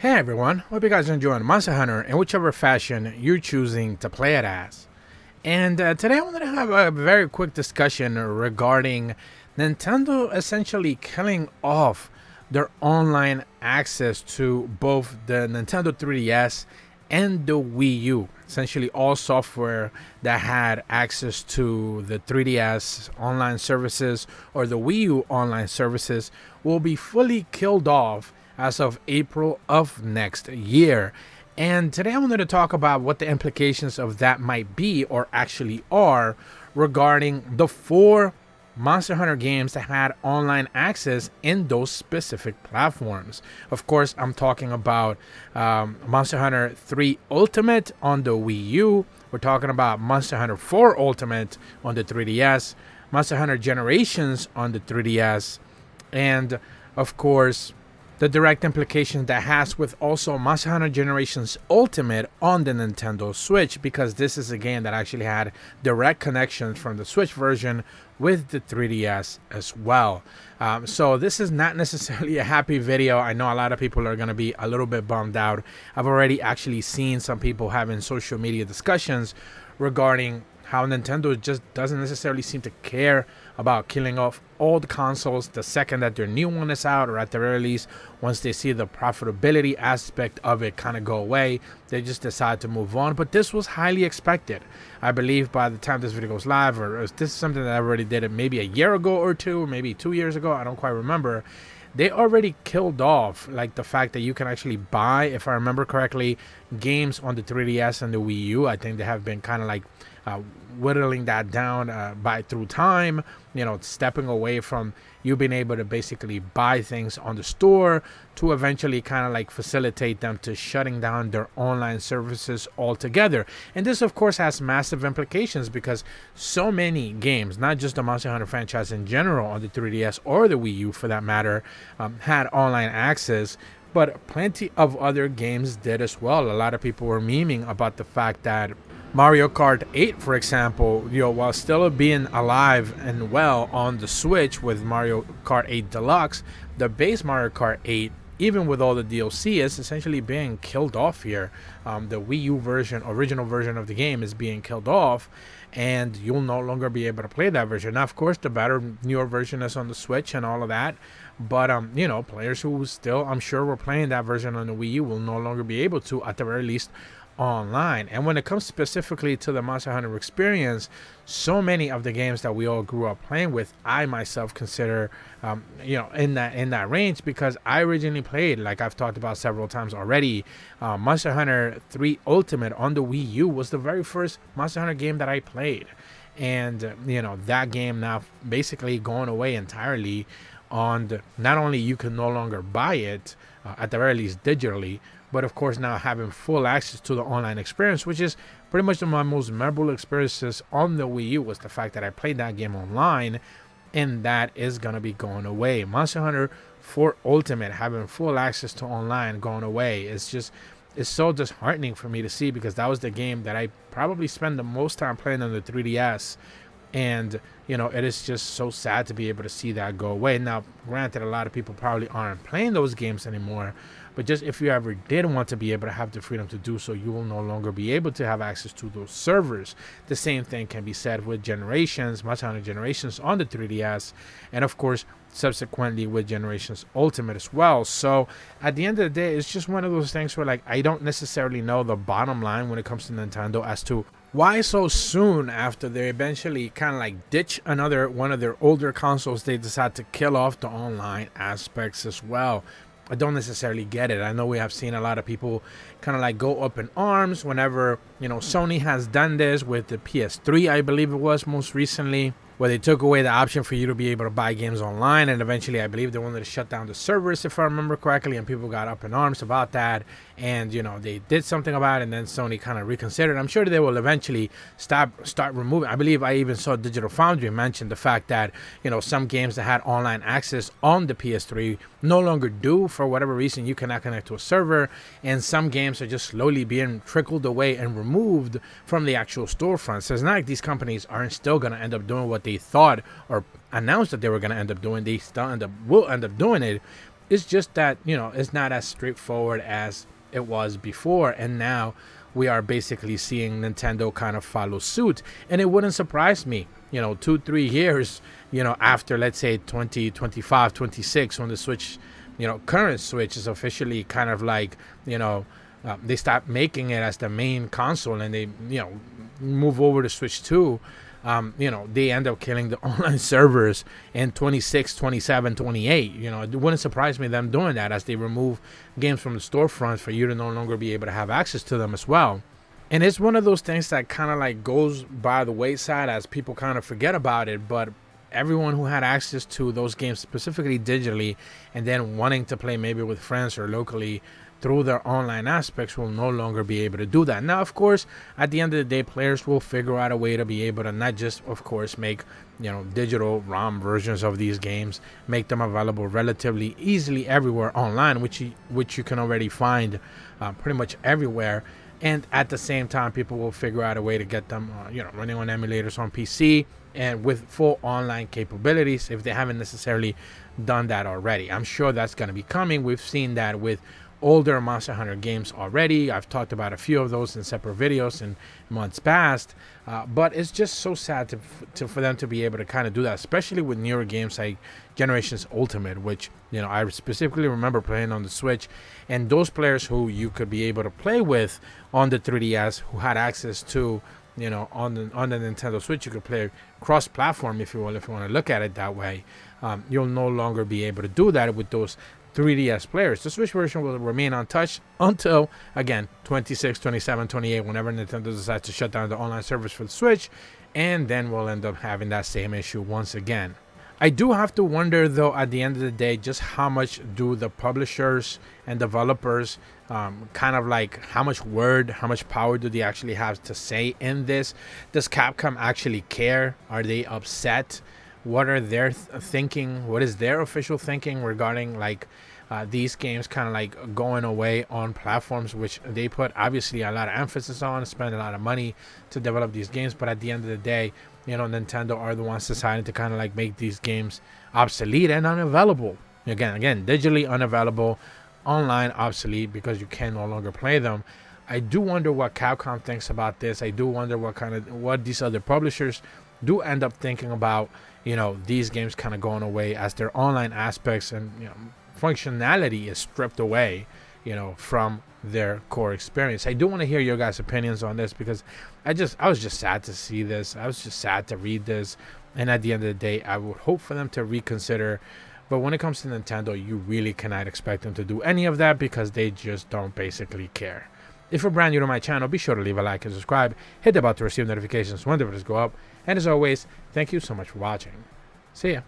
Hey everyone, hope you guys are enjoying Monster Hunter in whichever fashion you're choosing to play it as. And today I wanted to have a very quick discussion regarding Nintendo essentially killing off their online access to both the Nintendo 3DS and the Wii U. Essentially all software that had access to the 3DS online services or the Wii U online services will be fully killed off as of April of next year. And today I wanted to talk about what the implications of that might be or actually are regarding the 4 Monster Hunter games that had online access in those specific platforms. Of course, I'm talking about Monster Hunter 3 Ultimate on the Wii U. We're talking about Monster Hunter 4 Ultimate on the 3DS, Monster Hunter Generations on the 3DS, and of course, the direct implications that has with also Monster Hunter Generations Ultimate on the Nintendo Switch, because this is a game that actually had direct connections from the Switch version with the 3DS as well. So this is not necessarily a happy video. I know a lot of people are going to be a little bit bummed out. I've already actually seen some people having social media discussions regarding how Nintendo just doesn't necessarily seem to care about killing off old consoles the second that their new one is out, or at the very least, once they see the profitability aspect of it kind of go away, they just decide to move on. But this was highly expected. I believe by the time this video goes live, or this is something that I already did it maybe a year ago or two, maybe 2 years ago, I don't quite remember. They already killed off like the fact that you can actually buy, if I remember correctly, games on the 3DS and the Wii U. I think they have been kind of like whittling that down through time, stepping away from you being able to basically buy things on the store to eventually kind of like facilitate them to shutting down their online services altogether. And this of course has massive implications because so many games, not just the Monster Hunter franchise in general on the 3DS or the Wii U for that matter, had online access, but plenty of other games did as well. A lot of people were memeing about the fact that Mario Kart 8, for example, while still being alive and well on the Switch with Mario Kart 8 Deluxe, the base Mario Kart 8, even with all the DLC, is essentially being killed off here. The Wii U version, original version of the game, is being killed off, and you'll no longer be able to play that version. Now, of course, the better, newer version is on the Switch and all of that, but players who still, I'm sure, were playing that version on the Wii U will no longer be able to, at the very least, online. And when it comes specifically to the Monster Hunter experience, so many of the games that we all grew up playing with, I myself consider in that range, because I originally played, like I've talked about several times already, Monster Hunter 3 Ultimate on the Wii U was the very first Monster Hunter game that I played. And that game now basically going away entirely on not only you can no longer buy it at the very least digitally, but of course now having full access to the online experience, which is pretty much my most memorable experiences on the Wii U, was the fact that I played that game online, and that is going to be going away. Monster Hunter 4 Ultimate having full access to online going away it's so disheartening for me to see, because that was the game that I probably spent the most time playing on the 3DS. And it is just so sad to be able to see that go away. Now, granted, a lot of people probably aren't playing those games anymore, but just if you ever did want to be able to have the freedom to do so, you will no longer be able to have access to those servers. The same thing can be said with Generations, Monster Hunter Generations on the 3DS, and of course subsequently with Generations Ultimate as well. So at the end of the day, it's just one of those things where, like, I don't necessarily know the bottom line when it comes to Nintendo as to why so soon after they eventually kind of like ditch another one of their older consoles, they decide to kill off the online aspects as well. I don't necessarily get it. I know we have seen a lot of people kind of like go up in arms whenever, Sony has done this with the PS3, I believe it was most recently, where they took away the option for you to be able to buy games online, and eventually I believe they wanted to shut down the servers, if I remember correctly, and people got up in arms about that, and they did something about it, and then Sony kind of reconsidered. I'm sure they will eventually start removing. I believe I even saw Digital Foundry mention the fact that some games that had online access on the PS3 no longer do, for whatever reason. You cannot connect to a server, and some games are just slowly being trickled away and removed from the actual storefront. So it's not like these companies aren't still going to end up doing what they thought or announced that they were going to end up doing. They still will end up doing it. It's just that, it's not as straightforward as it was before, and now we are basically seeing Nintendo kind of follow suit. And it wouldn't surprise me, 2-3 years, after, let's say, 2025, 26, when the Switch, current Switch is officially kind of like, they stop making it as the main console, and they, move over to Switch 2. They end up killing the online servers in 26, 27, 28. It wouldn't surprise me them doing that, as they remove games from the storefront for you to no longer be able to have access to them as well. And it's one of those things that kind of like goes by the wayside as people kind of forget about it. But everyone who had access to those games, specifically digitally, and then wanting to play maybe with friends or locally through their online aspects, will no longer be able to do that. Now, of course, at the end of the day, players will figure out a way to be able to not just, of course, make digital ROM versions of these games, make them available relatively easily everywhere online, which you can already find pretty much everywhere. And at the same time, people will figure out a way to get them running on emulators on PC and with full online capabilities, if they haven't necessarily done that already. I'm sure that's going to be coming. We've seen that with older Monster Hunter games already. I've talked about a few of those in separate videos in months past, but it's just so sad for them to be able to kind of do that, especially with newer games like Generations Ultimate, which I specifically remember playing on the Switch. And those players who you could be able to play with on the 3DS, who had access to on the Nintendo Switch, you could play cross-platform, if you will, if you want to look at it that way. You'll no longer be able to do that with those 3DS players. The Switch version will remain untouched until, again, 26, 27, 28, whenever Nintendo decides to shut down the online service for the Switch, and then we'll end up having that same issue once again. I do have to wonder, though, at the end of the day, just how much do the publishers and developers kind of like, how much power do they actually have to say in this? Does Capcom actually care? Are they upset? What are their thinking? What is their official thinking regarding like these games kind of like going away on platforms which they put obviously a lot of emphasis on, spend a lot of money to develop these games, but at the end of the day, Nintendo are the ones deciding to kind of like make these games obsolete and unavailable. Again, digitally unavailable, online obsolete, because you can no longer play them. I do wonder what Capcom thinks about this. I do wonder what these other publishers do end up thinking about these games kind of going away, as their online aspects and functionality is stripped away from their core experience. I do want to hear your guys' opinions on this, because I was just sad to see this. I was just sad to read this, and at the end of the day, I would hope for them to reconsider. But when it comes to Nintendo, you really cannot expect them to do any of that, because they just don't basically care. If you're brand new to my channel, be sure to leave a like and subscribe. Hit the bell to receive notifications when the videos go up. And as always, thank you so much for watching. See ya.